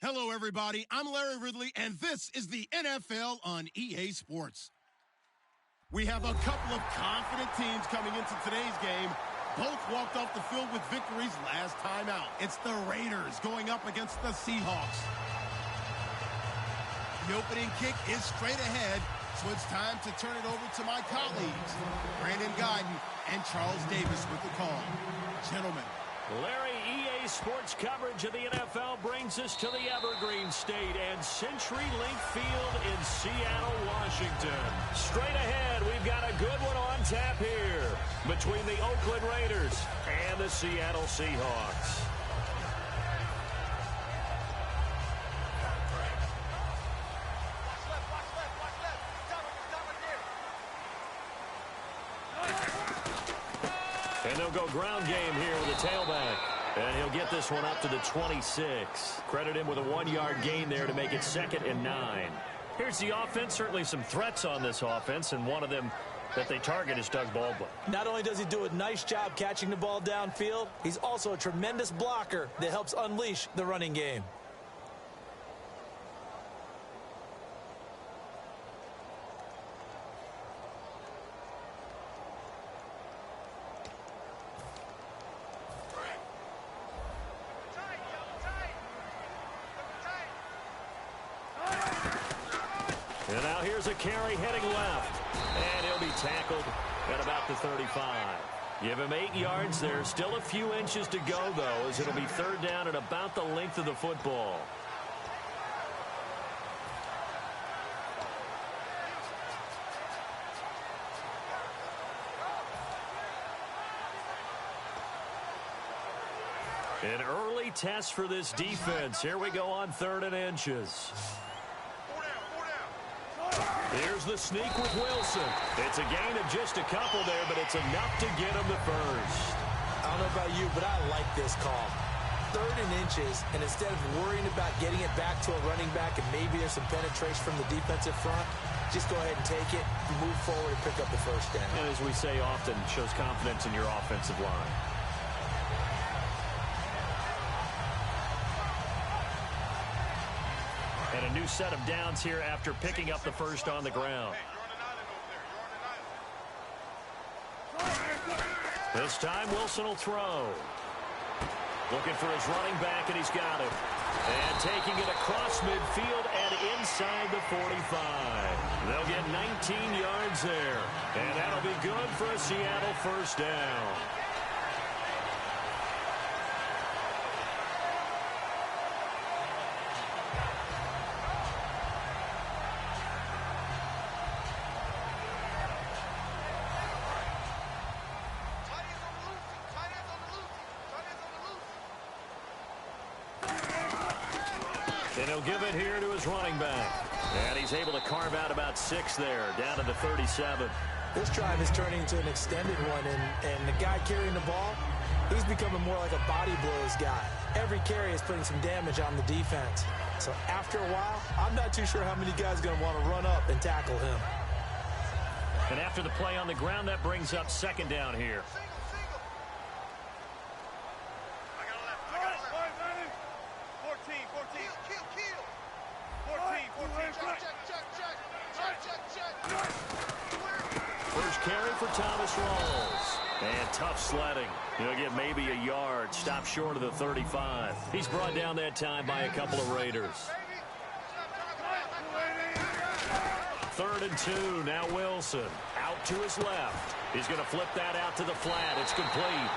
Hello, everybody. I'm Larry Ridley, and this is the NFL on EA Sports. We have a couple of confident teams coming into today's game. Both walked off the field with victories last time out. It's the Raiders going up against the Seahawks. The opening kick is straight ahead, so it's time to turn it over to my colleagues, Brandon Guyton and Charles Davis with the call. Gentlemen. Larry, EA Sports coverage of the NFL brings us to the Evergreen State and CenturyLink Field in Seattle, Washington. Straight ahead, we've got a good one on tap here between the Oakland Raiders and the Seattle Seahawks. And they'll go ground game here with a tailback. And he'll get this one up to the 26. Credit him with a 1-yard gain there to make it 2nd and 9. Here's the offense. Certainly some threats on this offense, and one of them that they target is Doug Baldwin. Not only does he do a nice job catching the ball downfield, he's also a tremendous blocker that helps unleash the running game. And now here's a carry heading left. And he'll be tackled at about the 35. Give him 8 yards there. Still a few inches to go, though, as it'll be 3rd down at about the length of the football. An early test for this defense. Here we go on 3rd and inches. Here's the sneak with Wilson. It's a gain of just a couple there, but it's enough to get him the first. I don't know about you, but I like this call. 3rd and inches, and instead of worrying about getting it back to a running back and maybe there's some penetration from the defensive front, just go ahead and take it, move forward, and pick up the first down. And as we say often, shows confidence in your offensive line. And a new set of downs here after picking up the first on the ground. This time, Wilson will throw. Looking for his running back, and he's got it. And taking it across midfield and inside the 45. They'll get 19 yards there. And that'll be good for a Seattle first down. And he'll give it here to his running back. And he's able to carve out about 6 there, down to the 37. This drive is turning into an extended one, and the guy carrying the ball, he's becoming more like a body blows guy. Every carry is putting some damage on the defense. So after a while, I'm not too sure how many guys are going to want to run up and tackle him. And after the play on the ground, that brings up 2nd down here. First carry for Thomas Rawls. And tough sledding. He'll get maybe a yard. Stop short of the 35. He's brought down that time by a couple of Raiders. 3rd and 2. Now Wilson. Out to his left. He's going to flip that out to the flat. It's complete.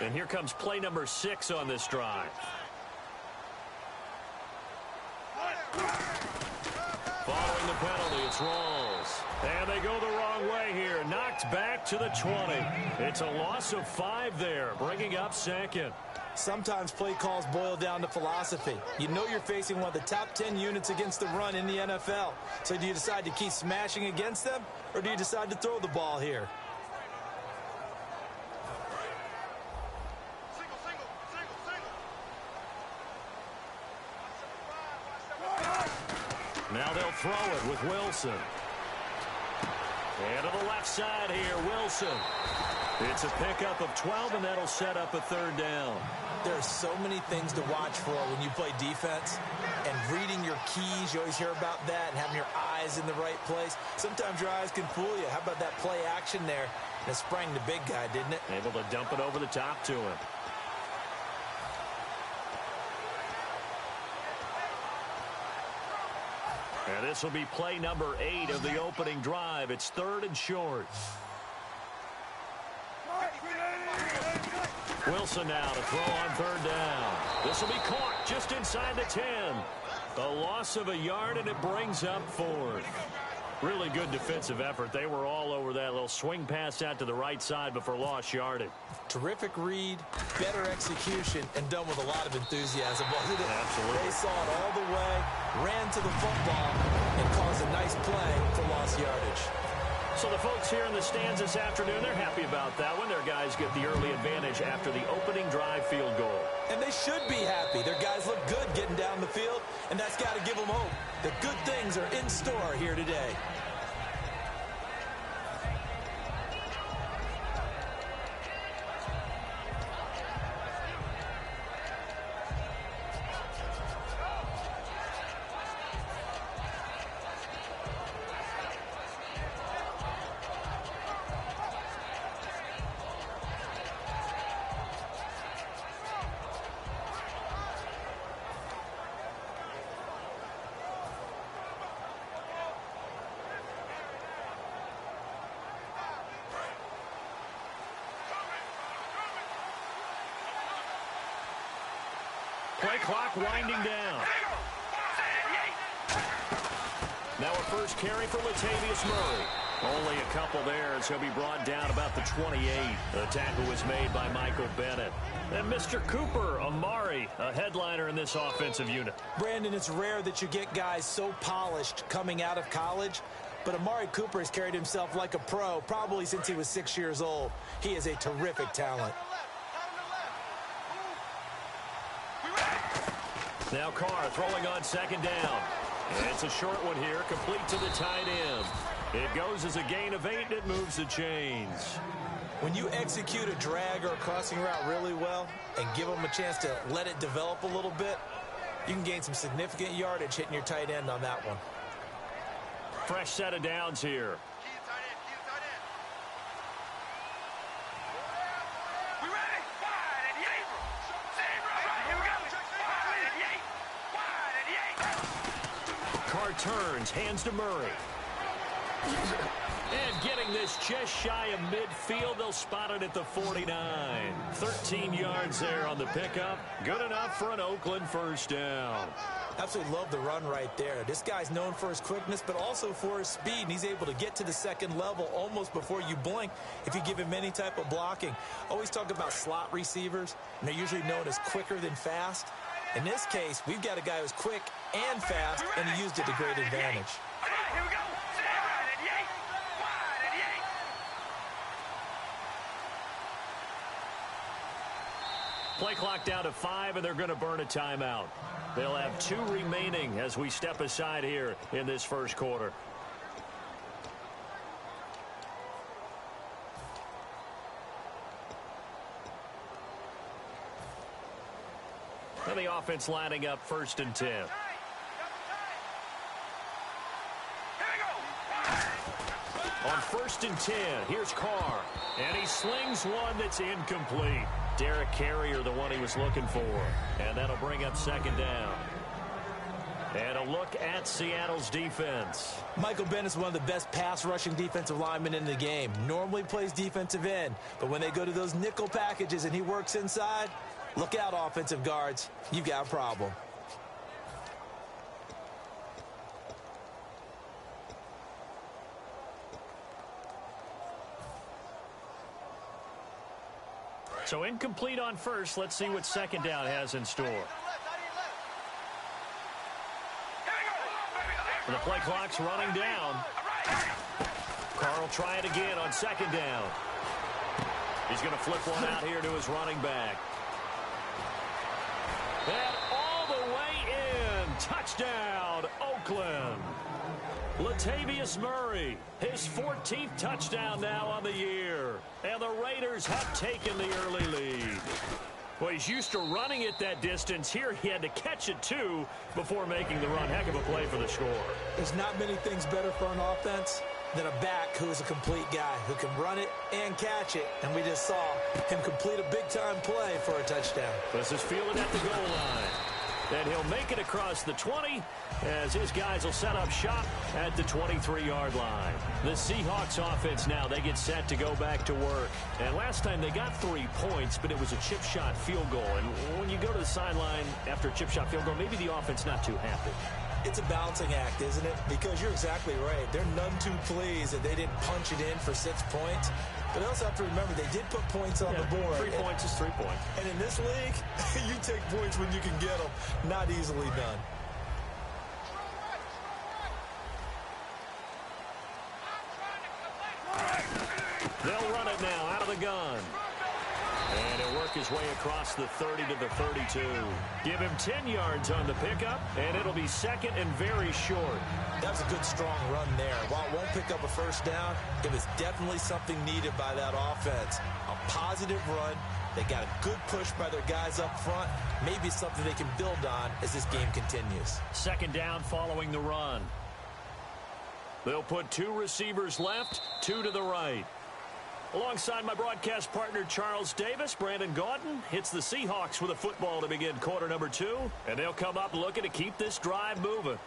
And here comes play number 6 on this drive. Following the penalty, it's Rawls. And they go the wrong way here. Knocked back to the 20. It's a loss of 5 there, bringing up 2nd. Sometimes play calls boil down to philosophy. You know you're facing one of the top 10 units against the run in the NFL. So do you decide to keep smashing against them, or do you decide to throw the ball here? Now they'll throw it with Wilson. And to the left side here, Wilson. It's a pickup of 12, and that'll set up a third down. There are so many things to watch for when you play defense. And reading your keys, you always hear about that, and having your eyes in the right place. Sometimes your eyes can fool you. How about that play action there? And it sprang the big guy, didn't it? Able to dump it over the top to him. And this will be play number 8 of the opening drive. It's 3rd and short. Wilson now to throw on 3rd down. This will be caught just inside the 10. A loss of a yard, and it brings up 4th. Really good defensive effort. They were all over that little swing pass out to the right side before lost yardage. Terrific read, better execution, and done with a lot of enthusiasm, wasn't it? Absolutely. They saw it all the way, ran to the football, and caused a nice play for lost yardage. So the folks here in the stands this afternoon, they're happy about that one. Their guys get the early advantage after the opening drive field goal. And they should be happy. Their guys look good getting down the field, and that's got to give them hope. The good things are in store here today. Play clock winding down. Now a first carry for Latavius Murray. Only a couple there as he'll be brought down about the 28. The tackle was made by Michael Bennett. And Mr. Cooper Amari, a headliner in this offensive unit. Brandon, it's rare that you get guys so polished coming out of college, but Amari Cooper has carried himself like a pro probably since he was 6 years old. He is a terrific talent. Now Carr throwing on 2nd down. And it's a short one here, complete to the tight end. It goes as a gain of 8, and it moves the chains. When you execute a drag or a crossing route really well and give them a chance to let it develop a little bit, you can gain some significant yardage hitting your tight end on that one. Fresh set of downs here. Carr turns, hands to Murray. And getting this just shy of midfield, they'll spot it at the 49. 13 yards there on the pickup. Good enough for an Oakland first down. Absolutely love the run right there. This guy's known for his quickness, but also for his speed. And he's able to get to the second level almost before you blink if you give him any type of blocking. Always talk about slot receivers, and they're usually known as quicker than fast. In this case, we've got a guy who's quick and fast, and he used it to great advantage. Here we go. Play clock down to 5, and they're going to burn a timeout. They'll have 2 remaining as we step aside here in this first quarter. And the offense lining up 1st and 10. On 1st and 10, here's Carr. And he slings one that's incomplete. Derek Carrier, the one he was looking for. And that'll bring up 2nd down. And a look at Seattle's defense. Michael Bennett's one of the best pass-rushing defensive linemen in the game. Normally plays defensive end, but when they go to those nickel packages and he works inside, look out, offensive guards. You've got a problem. So incomplete on 1st. Let's see what 2nd down has in store. The play clock's running down. Carr will try it again on 2nd down. He's going to flip one out here to his running back. And all the way in. Touchdown, Oakland. Oakland. Latavius Murray, his 14th touchdown now on the year. And the Raiders have taken the early lead. Well, he's used to running it that distance. Here he had to catch it, too, before making the run. Heck of a play for the score. There's not many things better for an offense than a back who is a complete guy, who can run it and catch it. And we just saw him complete a big-time play for a touchdown. This is fielded at the goal line. And he'll make it across the 20 as his guys will set up shop at the 23-yard line. The Seahawks offense now, they get set to go back to work. And last time they got 3 points, but it was a chip shot field goal. And when you go to the sideline after a chip shot field goal, maybe the offense not too happy. It's a balancing act, isn't it? Because you're exactly right. They're none too pleased that they didn't punch it in for 6 points. But they also have to remember they did put points on the board. 3 points is 3 points. And in this league, you take points when you can get them. Not easily done. They'll run it now out of the gun. And he'll work his way across the 30 to the 32. Give him 10 yards on the pickup, and it'll be second and very short. That was a good, strong run there. While it won't pick up a first down, it was definitely something needed by that offense. A positive run. They got a good push by their guys up front. Maybe something they can build on as this game continues. Second down following the run. They'll put 2 receivers left, 2 to the right. Alongside my broadcast partner, Charles Davis, Brandon Gaudin hits the Seahawks with a football to begin quarter number 2. And they'll come up looking to keep this drive moving.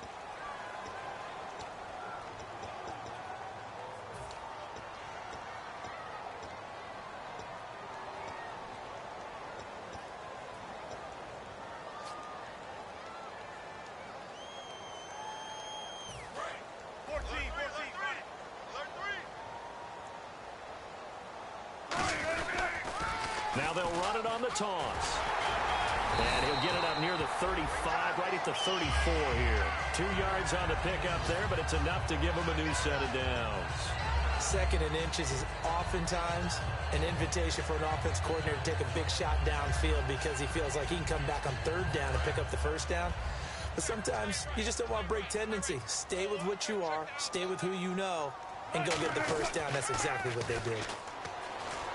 Now they'll run it on the toss. And he'll get it up near the 35, right at the 34 here. 2 yards on the pickup there, but it's enough to give him a new set of downs. Second and inches is oftentimes an invitation for an offense coordinator to take a big shot downfield because he feels like he can come back on third down and pick up the first down. But sometimes you just don't want to break tendency. Stay with what you are, stay with who you know, and go get the first down. That's exactly what they did.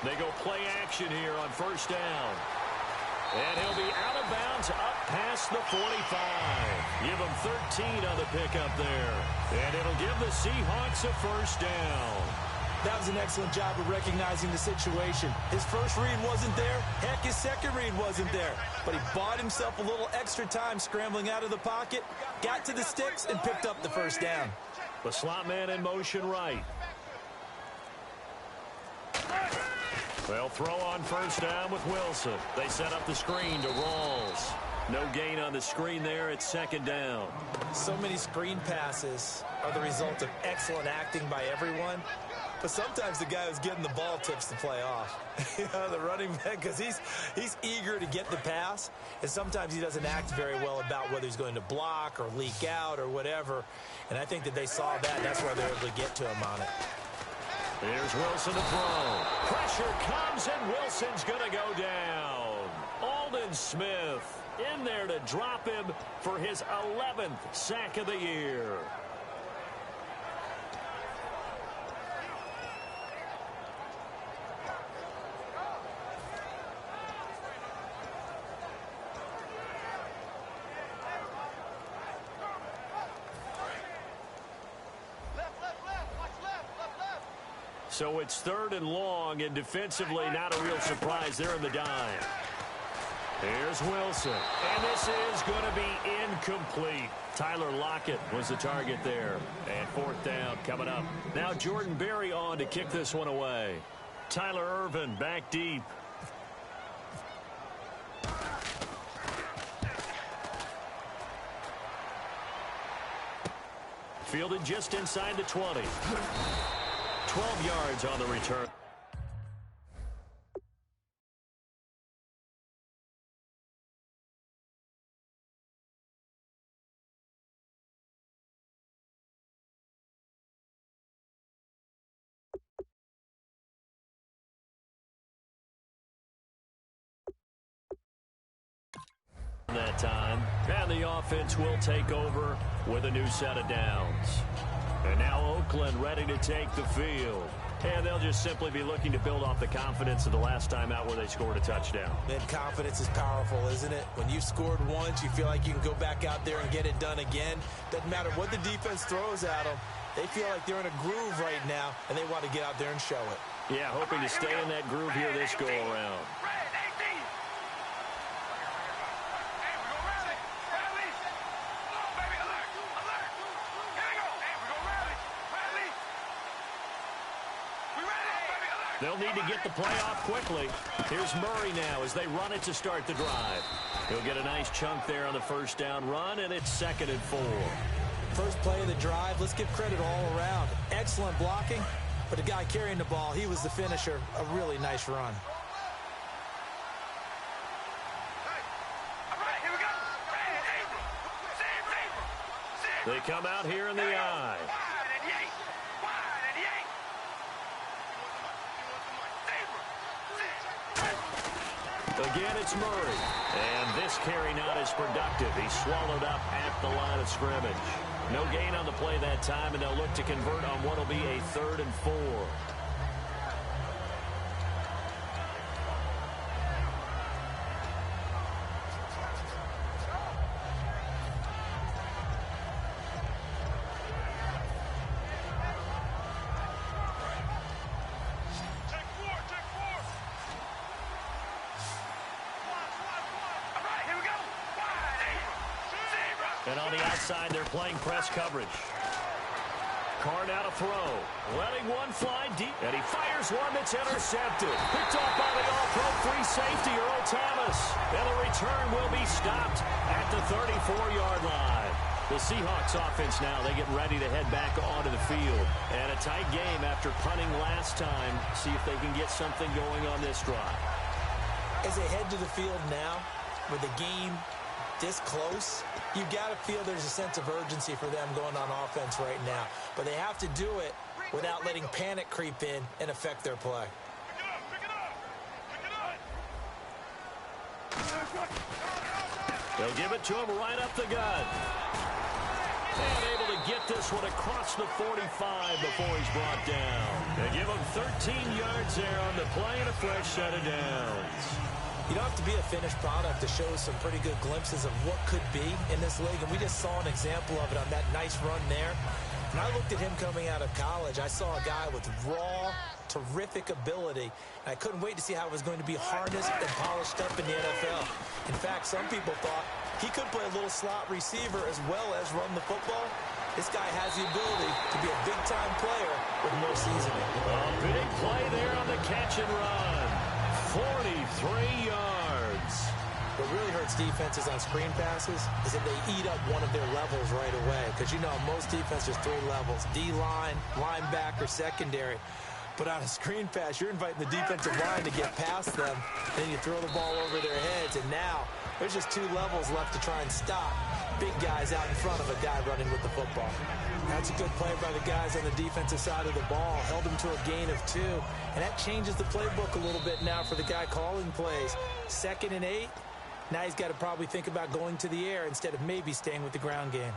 They go play action here on first down. And he'll be out of bounds up past the 45. Give him 13 on the pickup there. And it'll give the Seahawks a first down. That was an excellent job of recognizing the situation. His first read wasn't there. Heck, his second read wasn't there. But he bought himself a little extra time scrambling out of the pocket, got to the sticks, and picked up the first down. The slot man in motion right. They'll throw on first down with Wilson. They set up the screen to Rawls. No gain on the screen there. It's second down. So many screen passes are the result of excellent acting by everyone. But sometimes the guy who's getting the ball tips the play off. The running back, because he's eager to get the pass. And sometimes he doesn't act very well about whether he's going to block or leak out or whatever. And I think that they saw that, and that's why they were able to get to him on it. Here's Wilson to throw. Pressure comes, and Wilson's going to go down. Aldon Smith in there to drop him for his 11th sack of the year. So it's third and long, and defensively not a real surprise there in the dime. Here's Wilson, and this is going to be incomplete. Tyler Lockett was the target there, and fourth down coming up. Now Jordan Berry on to kick this one away. Tyler Ervin back deep. Fielded just inside the 20. 12 yards on the return. That time, And the offense will take over with a new set of downs. And now Oakland ready to take the field. And they'll just simply be looking to build off the confidence of the last time out where they scored a touchdown. Man, confidence is powerful, isn't it? When you've scored once, you feel like you can go back out there and get it done again. Doesn't matter what the defense throws at them. They feel like they're in a groove right now, and they want to get out there and show it. Yeah, hoping to stay in that groove here this go-around. They'll need to get the play off quickly. Here's Murray now as they run it to start the drive. He'll get a nice chunk there on the first down run, and it's 2nd and 4. First play of the drive, let's give credit all around. Excellent blocking, but the guy carrying the ball, he was the finisher. A really nice run. They come out here in the I. Again, it's Murray. And this carry not as productive. He's swallowed up at the line of scrimmage. No gain on the play that time, and they'll look to convert on what will be a 3rd and 4. And on the outside, they're playing press coverage. Carr now to throw. Letting one fly deep. And he fires one that's intercepted. Picked off by the all-pro free safety, Earl Thomas. And the return will be stopped at the 34-yard line. The Seahawks offense now, they get ready to head back onto the field. And a tight game after punting last time. See if they can get something going on this drive. As they head to the field now, with the game this close, you got to feel there's a sense of urgency for them going on offense right now. But they have to do it without letting panic creep in and affect their play. They'll give it to him right up the gut. And able to get this one across the 45 before he's brought down. They give him 13 yards there on the play and a fresh set of downs. You don't have to be a finished product to show some pretty good glimpses of what could be in this league, and we just saw an example of it on that nice run there. When I looked at him coming out of college, I saw a guy with raw, terrific ability, and I couldn't wait to see how it was going to be harnessed and polished up in the NFL. In fact, some people thought he could play a little slot receiver as well as run the football. This guy has the ability to be a big-time player with more seasoning. A big play there on the catch and run. 43 yards. What really hurts defenses on screen passes is that they eat up one of their levels right away. Because you know, most defenses, 3 levels. D-line, linebacker, secondary. But on a screen pass, you're inviting the defensive line to get past them. Then you throw the ball over their heads. And now, there's just 2 levels left to try and stop big guys out in front of a guy running with the football. That's a good play by the guys on the defensive side of the ball. Held him to a gain of 2. And that changes the playbook a little bit now for the guy calling plays. 2nd and 8. Now he's got to probably think about going to the air instead of maybe staying with the ground game.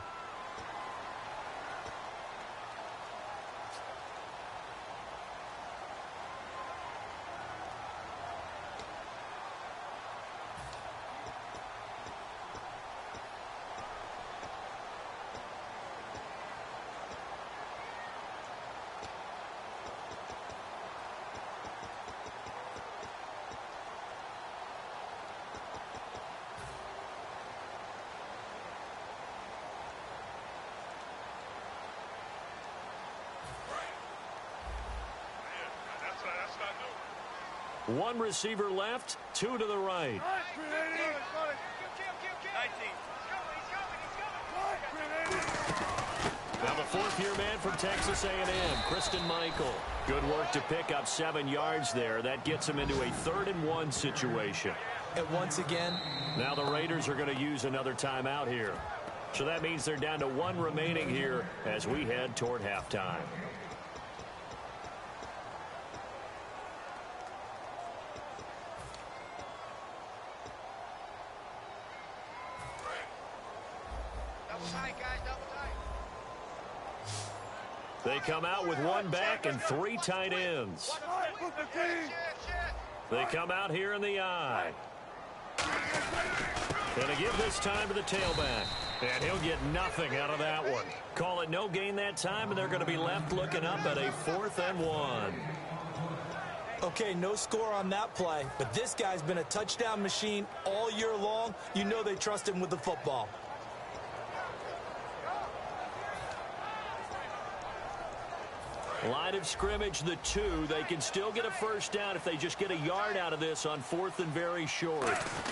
One receiver left, 2 to the right. Now the 4th-year man from Texas A&M, Christine Michael. Good work to pick up 7 yards there. That gets him into a 3rd and 1 situation. And once again, now the Raiders are going to use another timeout here. So that means they're down to 1 remaining here as we head toward halftime. They come out with one back and 3 tight ends. They come out here in the I. Gonna give this time to the tailback. And he'll get nothing out of that one. Call it no gain that time, and they're going to be left looking up at a 4th and 1. Okay, no score on that play, but this guy's been a touchdown machine all year long. You know they trust him with the football. Line of scrimmage, the 2. They can still get a first down if they just get a yard out of this on 4th and very short.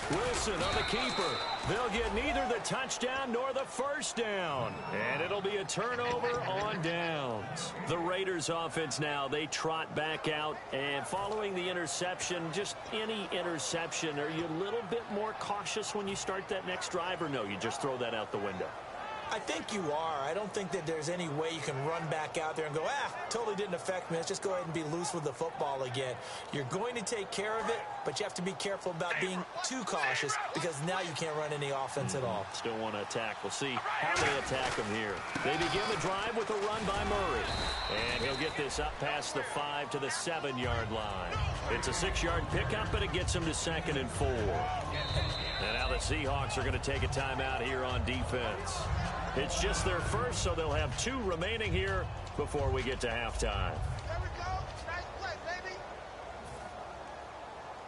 Wilson on the keeper. They'll get neither the touchdown nor the first down. And it'll be a turnover on downs. The Raiders offense now, they trot back out. And following the interception, just any interception, are you a little bit more cautious when you start that next drive, or no, you just throw that out the window? I think you are. I don't think that there's any way you can run back out there and go, totally didn't affect me. Let's just go ahead and be loose with the football again. You're going to take care of it, but you have to be careful about being too cautious because now you can't run any offense at all. Still want to attack. We'll see how they attack him here. They begin the drive with a run by Murray. And he'll get this up past the 5 to the 7-yard line. It's a 6-yard pickup, but it gets him to 2nd and 4. And now the Seahawks are going to take a timeout here on defense. It's just their first, so they'll have 2 remaining here before we get to halftime. There we go. Nice play, baby.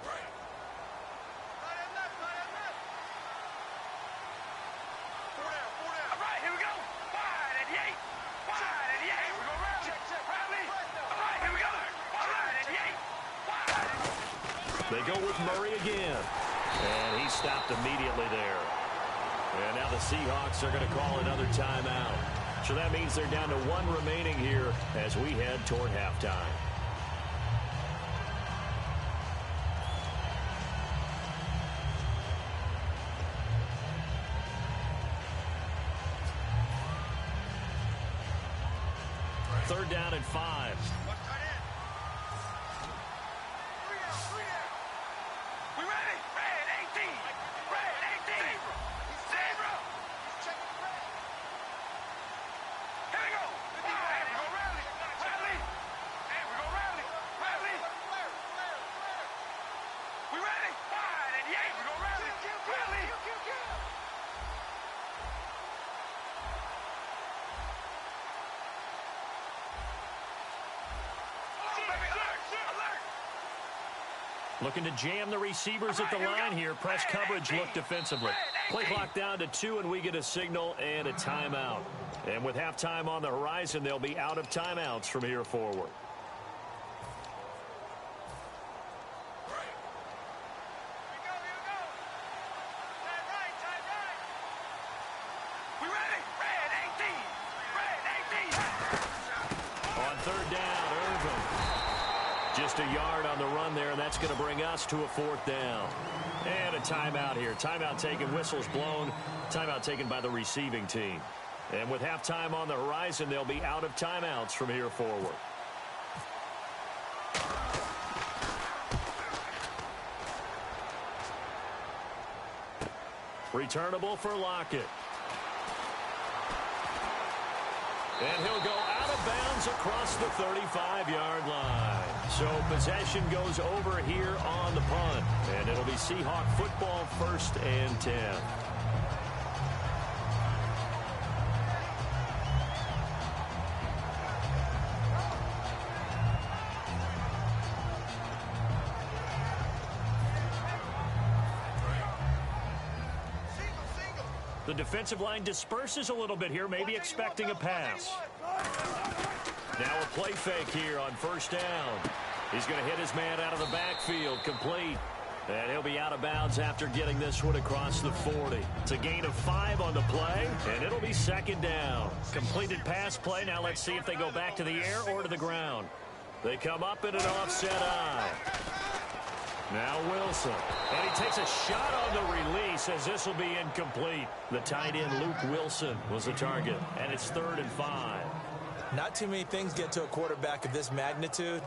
Right and left, right and left. 4 down, 4 down. All right, here we go. Wide and Yates. Wide and Yates. We go round. Check. Riley. All right, here we go. Wide and Yates. Wide. They go with Murray again. And he stopped immediately there. And now the Seahawks are going to call another timeout. So that means they're down to 1 remaining here as we head toward halftime. Third down and 5. We ready? Red 18. Red 18. Zebra. Here we go. Hey, we go rally. Rally. Hey, we go rally. Rally. We ready? Wide and Yates. We go rally. Rally. Looking to jam the receivers at the line here. Press coverage look defensively. Play clock down to 2, and we get a signal and a timeout. And with halftime on the horizon, they'll be out of timeouts from here forward. We ready? Red 18. Red 18. On third down, Irvin. Just a yard on the run there, and that's going to bring us to a 4th down. And a timeout here. Timeout taken, whistles blown. Timeout taken by the receiving team. And with halftime on the horizon, they'll be out of timeouts from here forward. Returnable for Lockett. And he'll go out of bounds across the 35-yard line. So possession goes over here on the punt. And it'll be Seahawk football, 1st and 10. The defensive line disperses a little bit here, maybe expecting a pass. Now a play fake here on 1st down. He's going to hit his man out of the backfield, complete. And he'll be out of bounds after getting this one across the 40. It's a gain of 5 on the play, and it'll be 2nd down. Completed pass play. Now let's see if they go back to the air or to the ground. They come up in an offset eye. Now Wilson. And he takes a shot on the release as this will be incomplete. The tight end, Luke Wilson, was the target. And it's 3rd and 5. Not too many things get to a quarterback of this magnitude,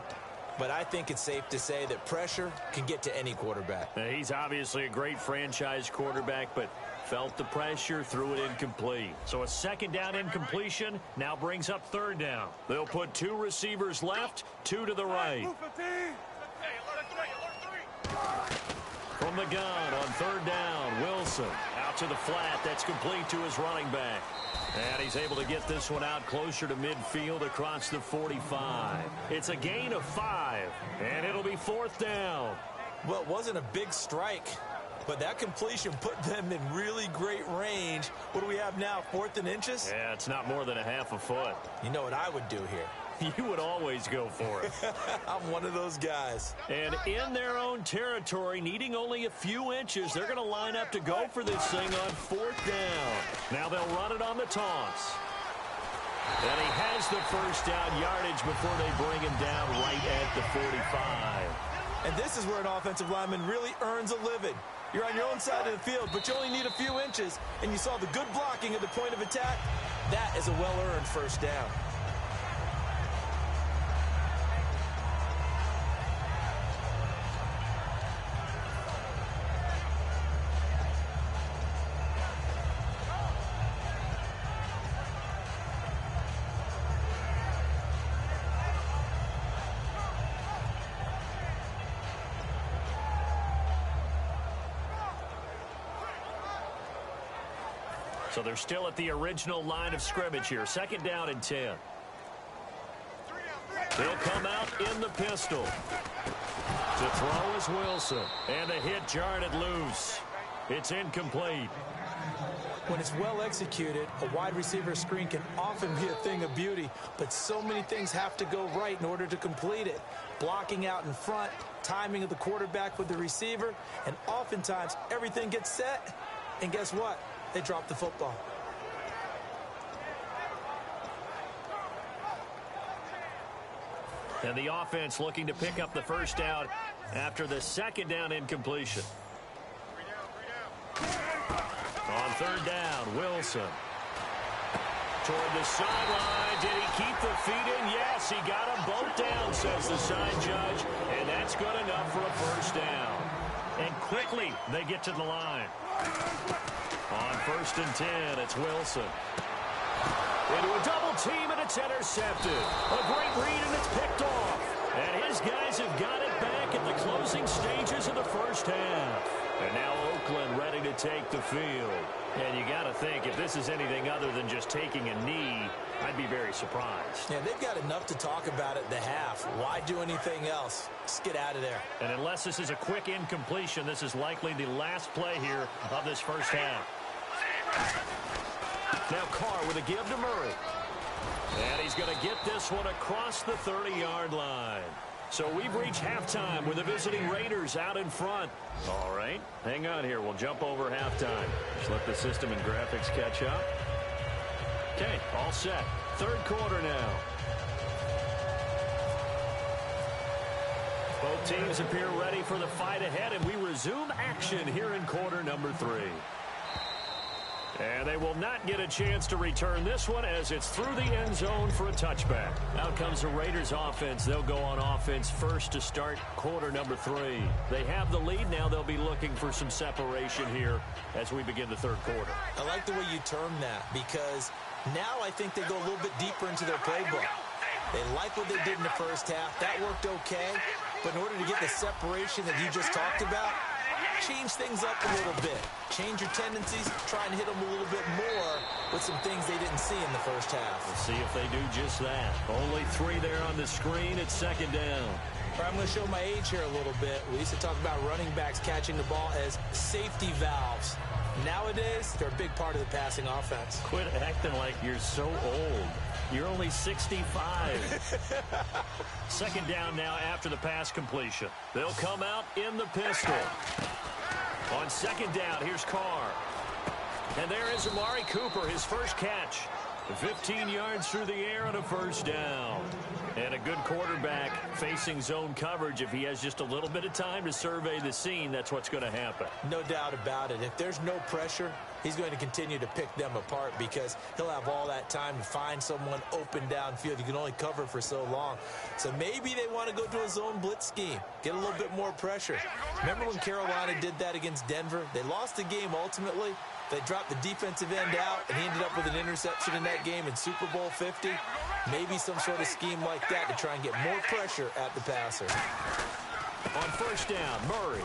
but I think it's safe to say that pressure can get to any quarterback. Now, he's obviously a great franchise quarterback, but Felt the pressure, threw it incomplete. So a second down incompletion now brings up third down. They'll put 2 receivers left, 2 to the right. From the gun on third down, Wilson out to the flat. That's complete to his running back. And he's able to get this one out closer to midfield across the 45. It's a gain of 5, and it'll be fourth down. Well, it wasn't a big strike, but that completion put them in really great range. What do we have now, 4th and inches? Yeah, it's not more than a half a foot. You know what I would do here? You would always go for it. I'm one of those guys. And in their own territory, needing only a few inches, they're going to line up to go for this thing on 4th down. Now they'll run it on the toss. And he has the first down yardage before they bring him down right at the 45. And this is where an offensive lineman really earns a living. You're on your own side of the field, but you only need a few inches, and you saw the good blocking at the point of attack. That is a well-earned first down. So they're still at the original line of scrimmage here. Second down and 10. He'll come out in the pistol. To throw is Wilson. And the hit jarred it loose. It's incomplete. When it's well executed, a wide receiver screen can often be a thing of beauty, but so many things have to go right in order to complete it. Blocking out in front, timing of the quarterback with the receiver, and oftentimes everything gets set, and guess what? They drop the football. And the offense looking to pick up the first down after the second down incompletion. On third down, Wilson. Toward the sideline. Did he keep the feet in? Yes, he got them both down, says the side judge. And that's good enough for a first down. And quickly they get to the line. On 1st and 10, it's Wilson. Into a double team, and it's intercepted. A great read, and it's picked off. And his guys have got it back at the closing stages of the first half. And now Oakland ready to take the field. And you got to think, if this is anything other than just taking a knee, I'd be very surprised. Yeah, they've got enough to talk about at the half. Why do anything else? Just get out of there. And unless this is a quick incompletion, this is likely the last play here of this first half. Now Carr with a give to Murray. And he's going to get this one across the 30-yard line. So we've reached halftime with the visiting Raiders out in front. All right, hang on here. We'll jump over halftime. Just let the system and graphics catch up. Okay, all set. Third quarter now. Both teams appear ready for the fight ahead, and we resume action here in quarter number 3. And they will not get a chance to return this one as it's through the end zone for a touchback. Out comes the Raiders offense. They'll go on offense first to start quarter number 3. They have the lead. Now they'll be looking for some separation here as we begin the third quarter. I like the way you term that because now I think they go a little bit deeper into their playbook. They like what they did in the first half. That worked okay. But in order to get the separation that you just talked about, change things up a little bit. Change your tendencies. Try and hit them a little bit more with some things they didn't see in the first half. We'll see if they do just that. Only 3 there on the screen. It's second down. I'm going to show my age here a little bit. We used to talk about running backs catching the ball as safety valves. Nowadays, they're a big part of the passing offense. Quit acting like you're so old. You're only 65. Second down now after the pass completion. They'll come out in the pistol. On second down, here's Carr. And there is Amari Cooper, his first catch. 15 yards through the air and a first down. And a good quarterback facing zone coverage. If he has just a little bit of time to survey the scene, that's what's going to happen. No doubt about it. If there's no pressure, he's going to continue to pick them apart because he'll have all that time to find someone open downfield. You can only cover for so long. So maybe they want to go to a zone blitz scheme, get a little bit more pressure. Remember when Carolina did that against Denver? They lost the game ultimately, They dropped the defensive end out, and he ended up with an interception in that game in Super Bowl 50. Maybe some sort of scheme like that to try and get more pressure at the passer. On first down, Murray.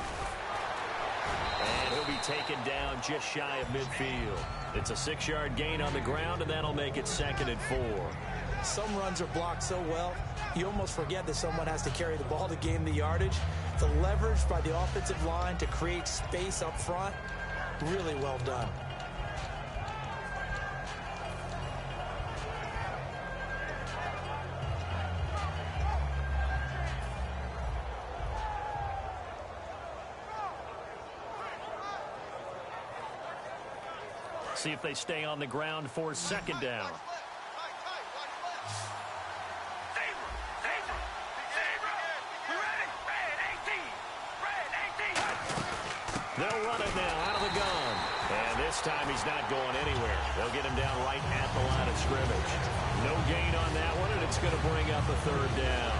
And he'll be taken down just shy of midfield. It's a 6-yard gain on the ground, and that'll make it 2nd and 4. Some runs are blocked so well, you almost forget that someone has to carry the ball to gain the yardage. The leverage by the offensive line to create space up front, really well done. See if they stay on the ground for 2nd down. They'll run it now out of the gun. And this time he's not going anywhere. They'll get him down right at the line of scrimmage. No gain on that one, and it's going to bring up a 3rd down.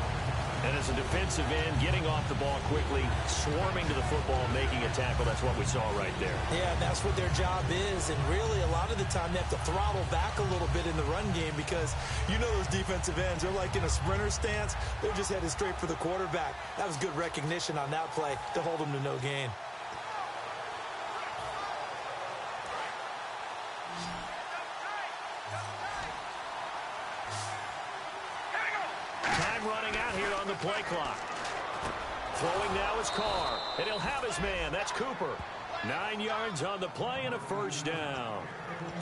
And as a defensive end, getting off the ball quickly, swarming to the football, making a tackle, that's what we saw right there. Yeah, and that's what their job is. And really, a lot of the time, they have to throttle back a little bit in the run game because you know those defensive ends, they're like in a sprinter stance. They're just headed straight for the quarterback. That was good recognition on that play to hold them to no gain. Play clock. Throwing now is Carr, and he'll have his man. That's Cooper. 9 yards on the play and a 1st down.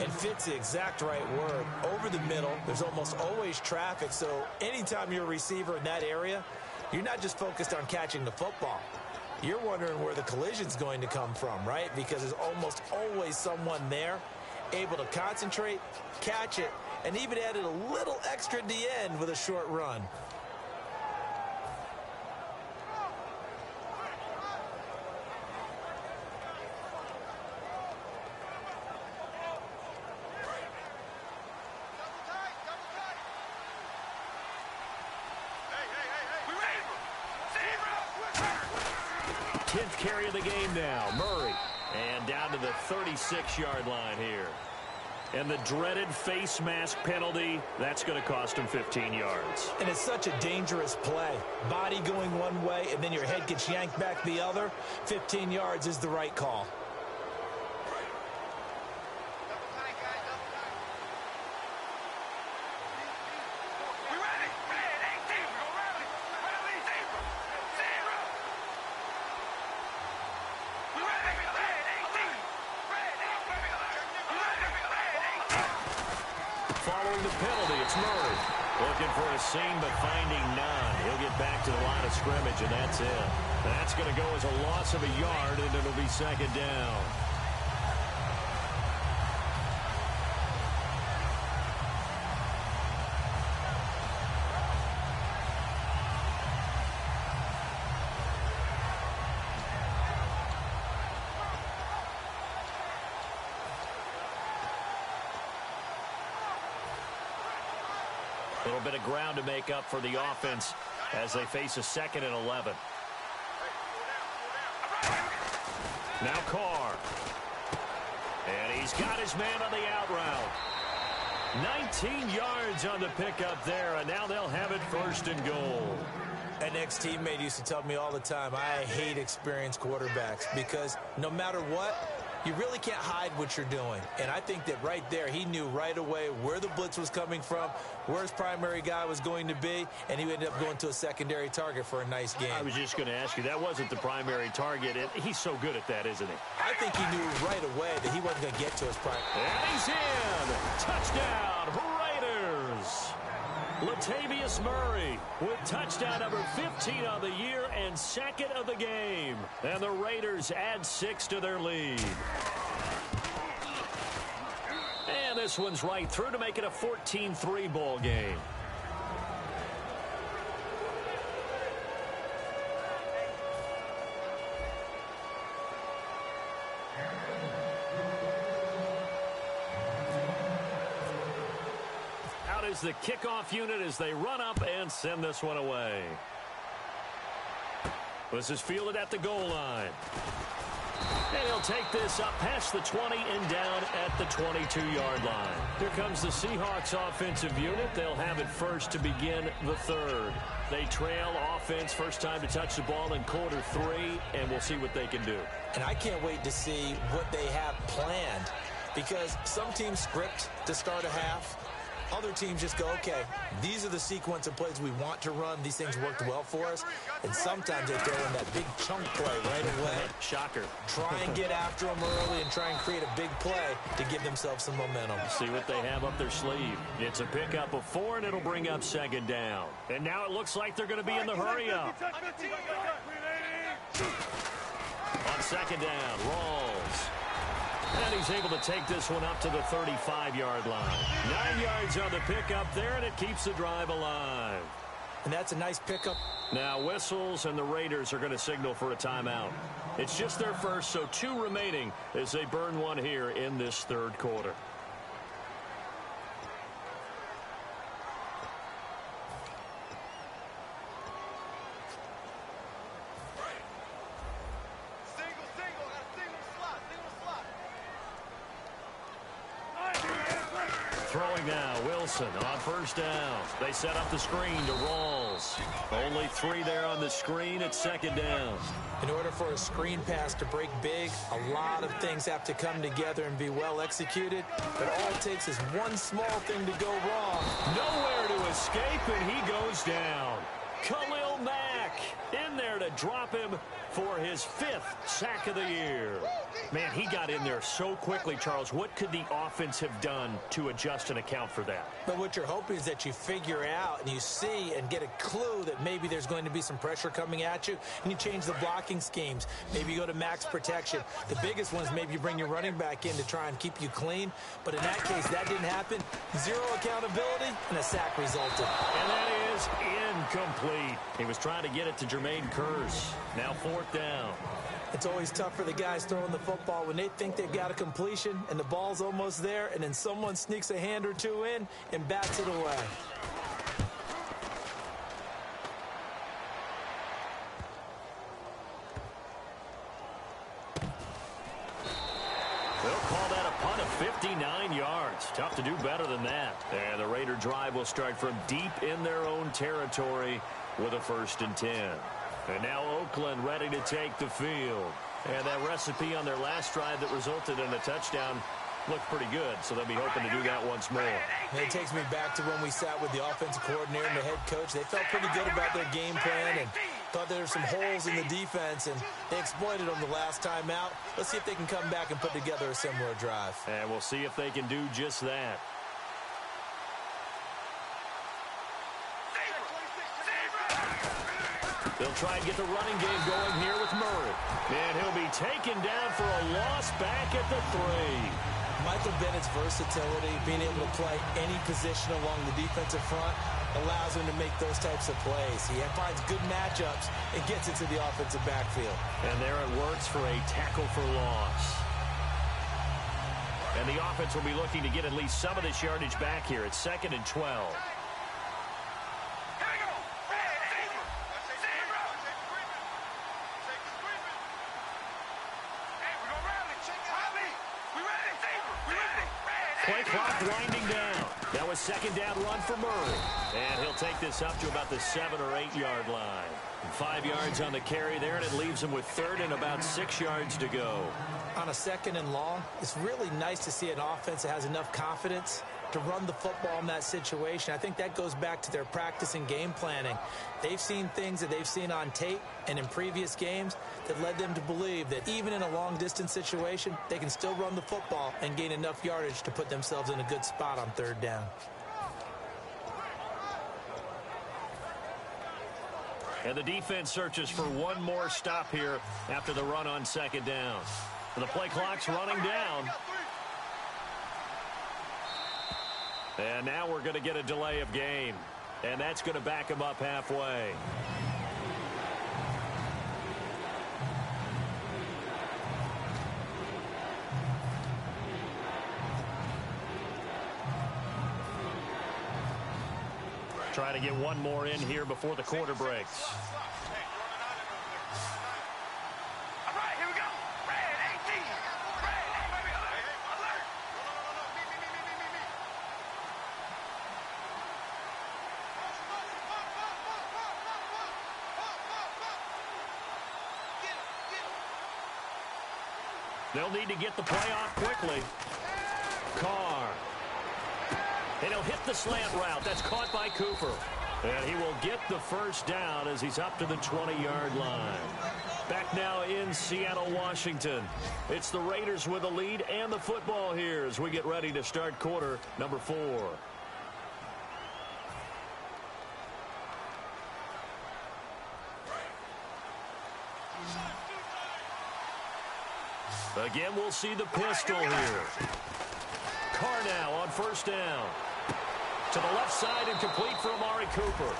And fits the exact right word. Over the middle, there's almost always traffic, so anytime you're a receiver in that area, you're not just focused on catching the football. You're wondering where the collision's going to come from, right? Because there's almost always someone there able to concentrate, catch it, and even added a little extra at the end with a short run. Carry of the game now, Murray. And down to the 36-yard line here. And the dreaded face mask penalty, that's going to cost him 15 yards. And it's such a dangerous play. Body going one way, and then your head gets yanked back the other. 15 yards is the right call. Following the penalty, it's Murray. Looking for a seam, but finding none. He'll get back to the line of scrimmage, and that's it. That's going to go as a loss of a yard, and it'll be 2nd down. A little bit of ground to make up for the offense as they face a 2nd and 11. Now Carr. And he's got his man on the out route. 19 yards on the pickup there, and now they'll have it 1st and goal. An ex-teammate used to tell me all the time, I hate experienced quarterbacks because no matter what, you really can't hide what you're doing. And I think that right there, he knew right away where the blitz was coming from, where his primary guy was going to be, and he ended up going to a secondary target for a nice game. I was just going to ask you, that wasn't the primary target. He's so good at that, isn't he? I think he knew right away that he wasn't going to get to his primary. And he's in! Touchdown, Raiders! Latavius Murray with touchdown number 15 on the year and 2nd of the game. And the Raiders add 6 to their lead. And this one's right through to make it a 14-3 ball game. Is the kickoff unit as they run up and send this one away. This is fielded at the goal line. And he'll take this up past the 20 and down at the 22-yard line. Here comes the Seahawks offensive unit. They'll have it first to begin the third. They trail offense, first time to touch the ball in quarter 3, and we'll see what they can do. And I can't wait to see what they have planned, because some teams script to start a half. Other teams just go, okay, these are the sequence of plays we want to run. These things worked well for us. And sometimes they throw in that big chunk play right away. Shocker. Try and get after them early and try and create a big play to give themselves some momentum. See what they have up their sleeve. It's a pickup of 4, and it'll bring up second down. And now it looks like they're going to be in the hurry-up. On second down, Rawls. And he's able to take this one up to the 35-yard line. 9 yards on the pickup there, and it keeps the drive alive. And that's a nice pickup. Now whistles, and the Raiders are going to signal for a timeout. It's just their first, so 2 remaining as they burn one here in this third quarter. Throwing now, Wilson on first down. They set up the screen to Rawls. Only 3 there on the screen at second down. In order for a screen pass to break big, a lot of things have to come together and be well executed. But all it takes is one small thing to go wrong. Nowhere to escape, and he goes down. Khalil Mack in there to drop him for his 5th sack of the year. Man, he got in there so quickly, Charles. What could the offense have done to adjust and account for that? But what you're hoping is that you figure out and you see and get a clue that maybe there's going to be some pressure coming at you, and you change the blocking schemes. Maybe you go to max protection. The biggest one is maybe you bring your running back in to try and keep you clean. But in that case, that didn't happen. 0 accountability, and a sack resulted. And that is incomplete. He was trying to get it to Jermaine Kearse. Now 4th down. It's always tough for the guys throwing the football when they think they've got a completion and the ball's almost there, and then someone sneaks a hand or 2 in and bats it away. They'll call that a punt of 59 yards. Tough to do better than that. And the Raider drive will start from deep in their own territory with a 1st and 10. And now Oakland ready to take the field. And that recipe on their last drive that resulted in a touchdown looked pretty good, so they'll be hoping to do that once more. And it takes me back to when we sat with the offensive coordinator and the head coach. They felt pretty good about their game plan and thought there were some holes in the defense, and they exploited them the last time out. Let's see if they can come back and put together a similar drive. And we'll see if they can do just that. They'll try and get the running game going here with Murray. And he'll be taken down for a loss back at the 3. Michael Bennett's versatility, being able to play any position along the defensive front, allows him to make those types of plays. He finds good matchups and gets into the offensive backfield. And there it works for a tackle for loss. And the offense will be looking to get at least some of this yardage back here at 2nd and 12. Play clock winding down. That was 2nd down run for Murray. And he'll take this up to about the 7 or 8 yard line. 5 yards on the carry there, and it leaves him with 3rd and about 6 yards to go. On a 2nd and long, it's really nice to see an offense that has enough confidence to run the football in that situation. I think that goes back to their practice and game planning. They've seen things that they've seen on tape and in previous games that led them to believe that even in a long-distance situation, they can still run the football and gain enough yardage to put themselves in a good spot on 3rd down. And the defense searches for one more stop here after the run on 2nd down. The play clock's running down. And now we're going to get a delay of game. And that's going to back him up halfway. Try to get one more in here before the quarter breaks. All right, here we go. Red They'll need to get the play off quickly. Carr. And he'll hit the slant route. That's caught by Cooper. And he will get the first down as he's up to the 20-yard line. Back now in Seattle, Washington. It's the Raiders with the lead and the football here as we get ready to start quarter number 4. Again, we'll see the pistol here. Carr now on first down. To the left side and complete for Amari Cooper.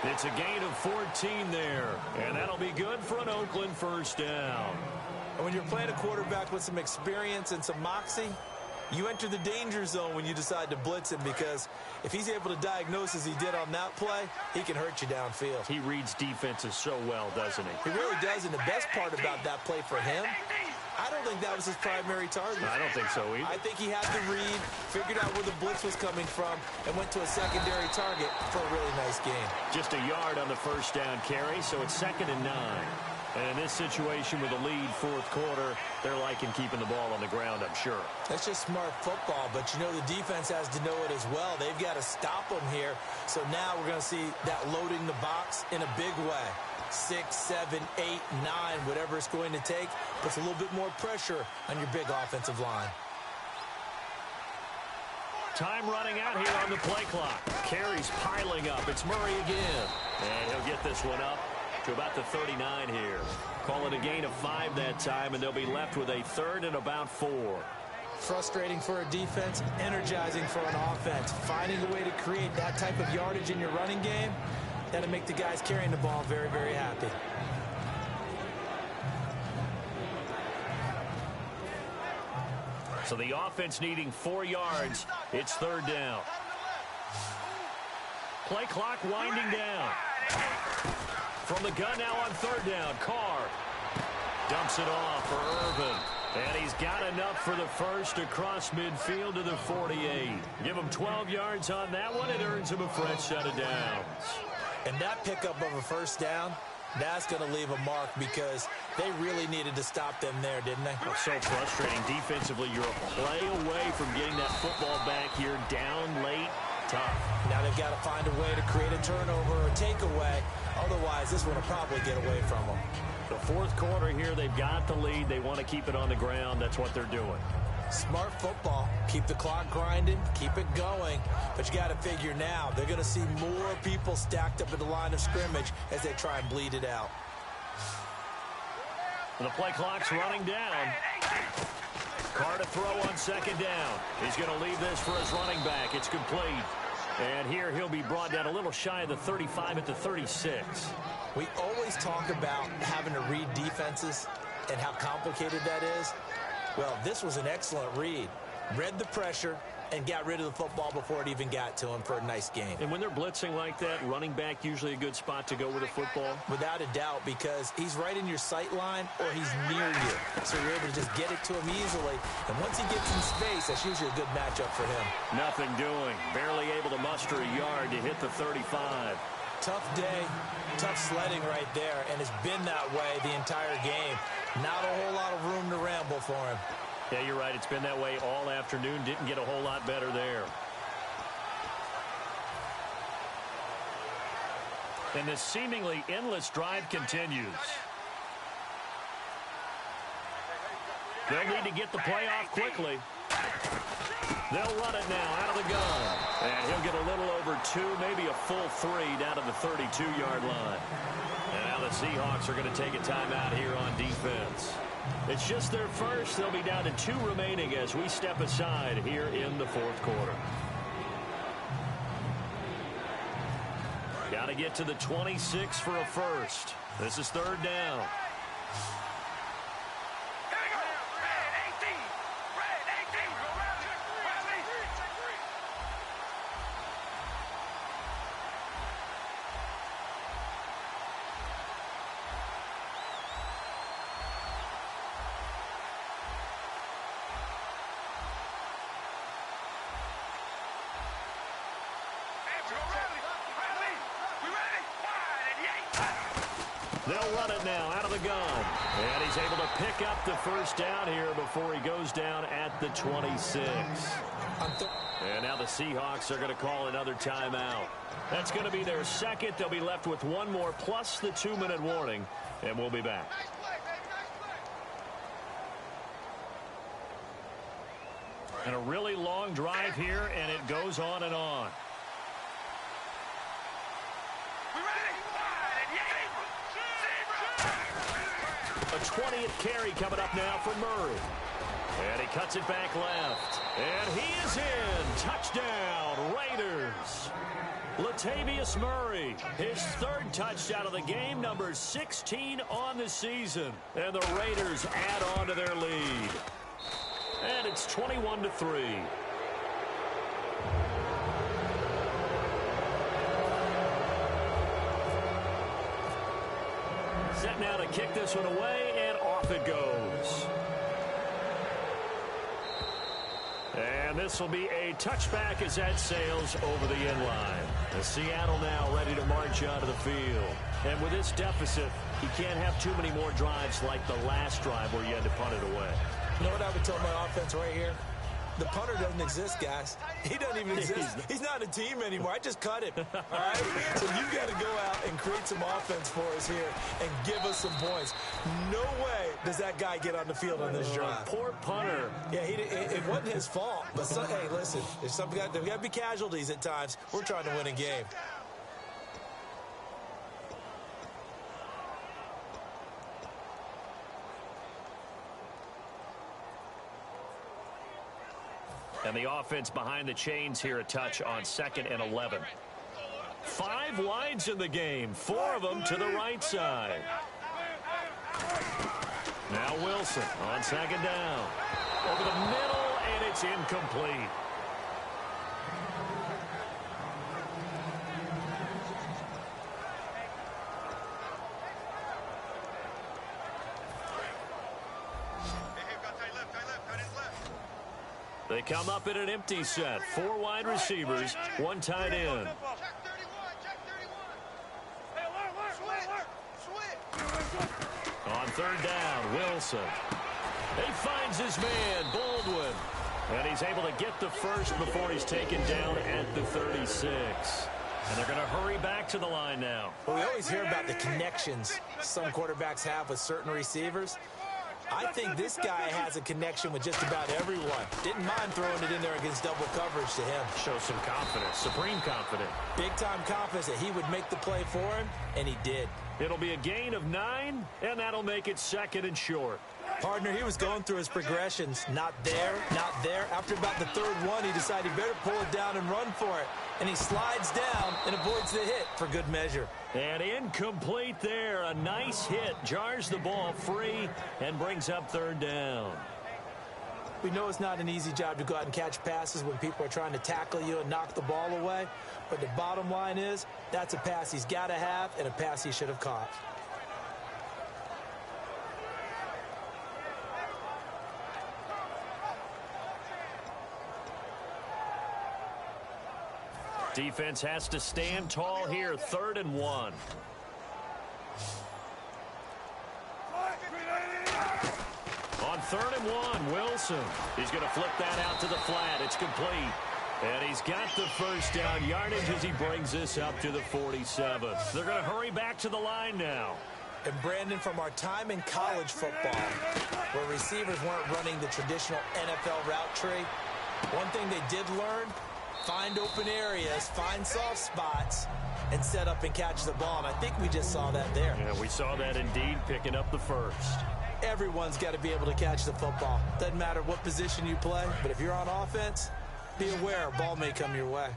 It's a gain of 14 there. And that'll be good for an Oakland first down. And when you're playing a quarterback with some experience and some moxie, you enter the danger zone when you decide to blitz him, because if he's able to diagnose as he did on that play, he can hurt you downfield. He reads defenses so well, doesn't he? He really does, and the best part about that play for him, I don't think that was his primary target. I don't think so either. I think he had the read, figured out where the blitz was coming from, and went to a secondary target for a really nice game. Just a yard on the first down carry, so it's 2nd and 9. And in this situation with a lead, fourth quarter, they're liking keeping the ball on the ground, I'm sure. That's just smart football, but you know the defense has to know it as well. They've got to stop them here. So now we're going to see that loading the box in a big way. 6, 7, 8, 9, whatever it's going to take, puts a little bit more pressure on your big offensive line. Time running out here on the play clock. Carries piling up. It's Murray again. And he'll get this one up to about the 39 here. Call it a gain of 5 that time, and they'll be left with a 3rd and about 4. Frustrating for a defense, energizing for an offense. Finding a way to create that type of yardage in your running game, that'll make the guys carrying the ball very, very happy. So the offense needing 4 yards. It's 3rd down. Play clock winding down. From the gun now on 3rd down. Carr dumps it off for Irvin. And he's got enough for the first across midfield to the 48. Give him 12 yards on that one. It earns him a fresh set of downs. And that pickup of a first down, that's going to leave a mark, because they really needed to stop them there, didn't they? Oh, so frustrating. Defensively, you're a play away from getting that football back here, down late. Tough. Now they've got to find a way to create a turnover or takeaway. Otherwise, this one will probably get away from them. The fourth quarter here, they've got the lead. They want to keep it on the ground. That's what they're doing. Smart football. Keep the clock grinding. Keep it going. But you got to figure now, they're going to see more people stacked up at the line of scrimmage as they try and bleed it out. And the play clock's running down. Carr to throw on 2nd down. He's going to leave this for his running back. It's complete. And here he'll be brought down a little shy of the 35 at the 36. We always talk about having to read defenses and how complicated that is. Well, this was an excellent read. Read the pressure and got rid of the football before it even got to him for a nice game. And when they're blitzing like that, running back usually a good spot to go with a football? Without a doubt, because he's right in your sight line or he's near you. So you're able to just get it to him easily. And once he gets in space, that's usually a good matchup for him. Nothing doing. Barely able to muster a yard to hit the 35. Tough day, tough sledding right there, and it's been that way the entire game. Not a whole lot of room to ramble for him. Yeah, you're right. It's been that way all afternoon. Didn't get a whole lot better there. And this seemingly endless drive continues. They'll need to get the play off quickly. They'll run it now out of the gun. And he'll get a little over 2, maybe a full 3 down to the 32-yard line. And now the Seahawks are going to take a timeout here on defense. It's just their first. They'll be down to 2 remaining as we step aside here in the fourth quarter. Got to get to the 26 for a first. This is 3rd down. They'll run it now out of the gun. And he's able to pick up the first down here before he goes down at the 26. And now the Seahawks are going to call another timeout. That's going to be their second. They'll be left with one more plus the 2-minute warning. And we'll be back. And a really long drive here, and it goes on and on. A 20th carry coming up now for Murray. And he cuts it back left. And he is in. Touchdown, Raiders. Latavius Murray, his third touchdown of the game, number 16 on the season. And the Raiders add on to their lead. And it's 21-3. Set now to kick this one away, and off it goes. And this will be a touchback as that sails over the end line. The Seattle now ready to march onto the field. And with this deficit, you can't have too many more drives like the last drive where you had to punt it away. You know what I would tell my offense right here? The punter doesn't exist, guys. He doesn't even exist. He's not a team anymore. I just cut him. All right? So you've got to go out and create some offense for us here and give us some points. No way does that guy get on the field on this drive. Poor punter. Yeah, it wasn't his fault. But, hey, listen, there's got to be casualties at times. We're trying to win a game. And the offense behind the chains here a touch on 2nd and 11. 5 wides in the game, 4 of them to the right side. Now Wilson on 2nd down. Over the middle, and it's incomplete. They come up in an empty set. 4 wide receivers, 1 tight end. On 3rd down, Wilson. He finds his man, Baldwin. And he's able to get the first before he's taken down at the 36. And they're going to hurry back to the line now. Well, we always hear about the connections some quarterbacks have with certain receivers. I think this guy has a connection with just about everyone. Didn't mind throwing it in there against double coverage to him. Shows some confidence, supreme confidence. Big-time confidence that he would make the play for him, and he did. It'll be a gain of 9, and that'll make it 2nd and short. Partner, he was going through his progressions. Not there, not there. After about the 3rd one, he decided he better pull it down and run for it. And he slides down and avoids the hit for good measure. And incomplete there. A nice hit. Jars the ball free and brings up 3rd down. We know it's not an easy job to go out and catch passes when people are trying to tackle you and knock the ball away. But the bottom line is, that's a pass he's got to have and a pass he should have caught. Defense has to stand tall here. 3rd and 1. On 3rd and 1, Wilson. He's going to flip that out to the flat. It's complete. And he's got the first down yardage as he brings this up to the 47. They're going to hurry back to the line now. And Brandon, from our time in college football, where receivers weren't running the traditional NFL route tree, one thing they did learn: find open areas, find soft spots, and set up and catch the ball. And I think we just saw that there. Yeah, we saw that indeed, picking up the first. Everyone's got to be able to catch the football. Doesn't matter what position you play, but if you're on offense, be aware a ball may come your way.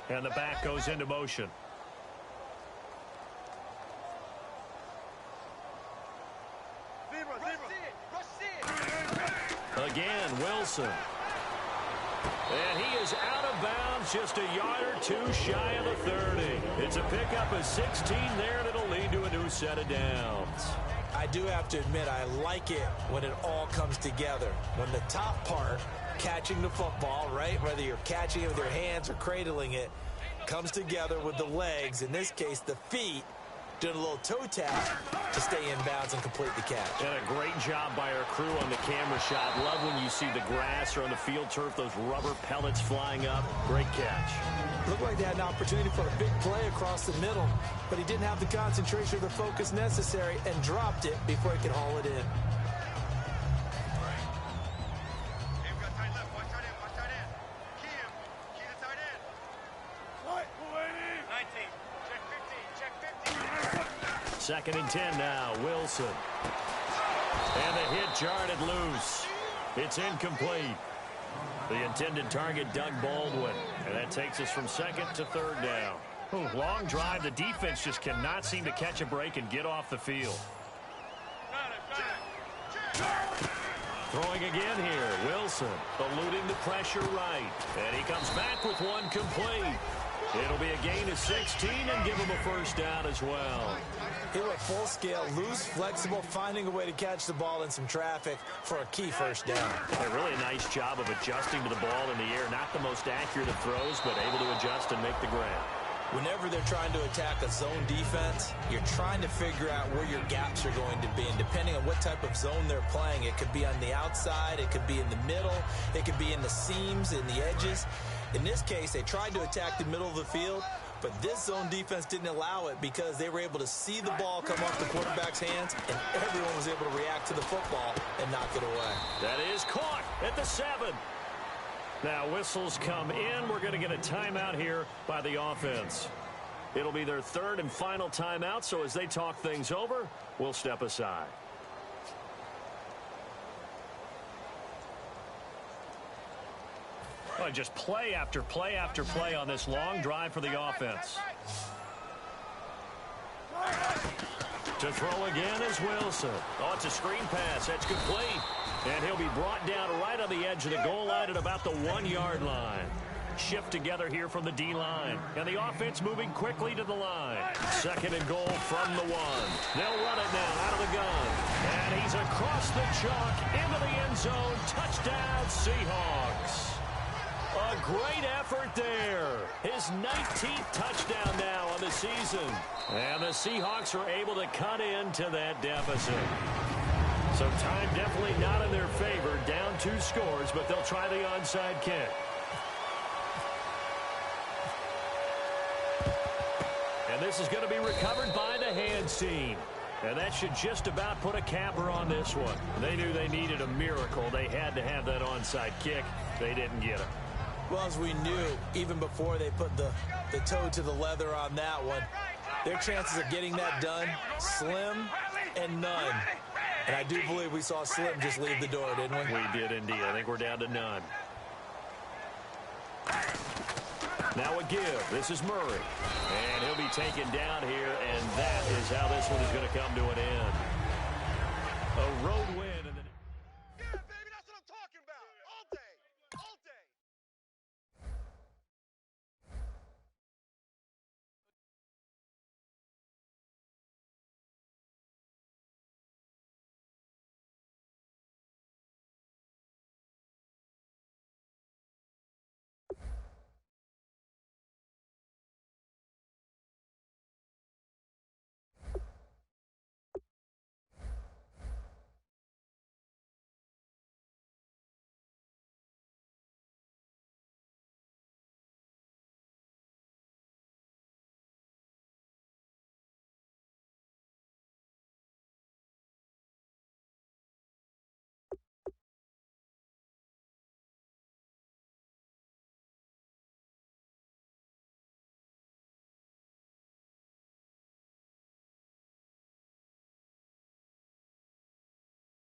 And the back goes into motion. Again, Wilson. And he is out of bounds, just a yard or 2 shy of the 30. It's a pickup of 16 there, and it'll lead to a new set of downs. I do have to admit, I like it when it all comes together. When the top part, catching the football, right, whether you're catching it with your hands or cradling it, comes together with the legs, in this case the feet, doing a little toe tap to stay in bounds and complete the catch. And a great job by our crew on the camera shot. Love when you see the grass or on the field turf, those rubber pellets flying up. Great catch. Looked like they had an opportunity for a big play across the middle, but he didn't have the concentration or the focus necessary and dropped it before he could haul it in. Second and 10 now, Wilson. And the hit jarred it loose. It's incomplete. The intended target, Doug Baldwin. And that takes us from second to third down. Ooh, long drive. The defense just cannot seem to catch a break and get off the field. Throwing again here, Wilson, eluding the pressure right. And he comes back with one complete. It'll be a gain of 16 and give him a first down as well. He went full scale, loose, flexible, finding a way to catch the ball in some traffic for a key first down. A really nice job of adjusting to the ball in the air. Not the most accurate of throws, but able to adjust and make the grab. Whenever they're trying to attack a zone defense, you're trying to figure out where your gaps are going to be. And depending on what type of zone they're playing, it could be on the outside, it could be in the middle, it could be in the seams, in the edges. In this case, they tried to attack the middle of the field, but this zone defense didn't allow it because they were able to see the ball come off the quarterback's hands, and everyone was able to react to the football and knock it away. That is caught at the 7. Now whistles come in. We're going to get a timeout here by the offense. It'll be their third and final timeout, so as they talk things over, we'll step aside. Oh, just play after play after play on this long drive for the offense. To throw again is Wilson. Oh, it's a screen pass. That's complete. And he'll be brought down right on the edge of the goal line at about the 1-yard line. Shift together here from the D-line. And the offense moving quickly to the line. Second and goal from the 1. They'll run it now out of the gun. And he's across the chalk into the end zone. Touchdown, Seahawks. A great effort there. His 19th touchdown now on the season. And the Seahawks are able to cut into that deficit. So time definitely not in their favor. Down 2 scores, but they'll try the onside kick. And this is going to be recovered by the hands team. And that should just about put a capper on this one. They knew they needed a miracle. They had to have that onside kick. They didn't get it. Well, as we knew, even before they put the toe to the leather on that one, their chances of getting that done, slim and none. And I do believe we saw Slim just leave the door, didn't we? We did indeed. I think we're down to none. Now a give. This is Murray. And he'll be taken down here, and that is how this one is going to come to an end. A road win.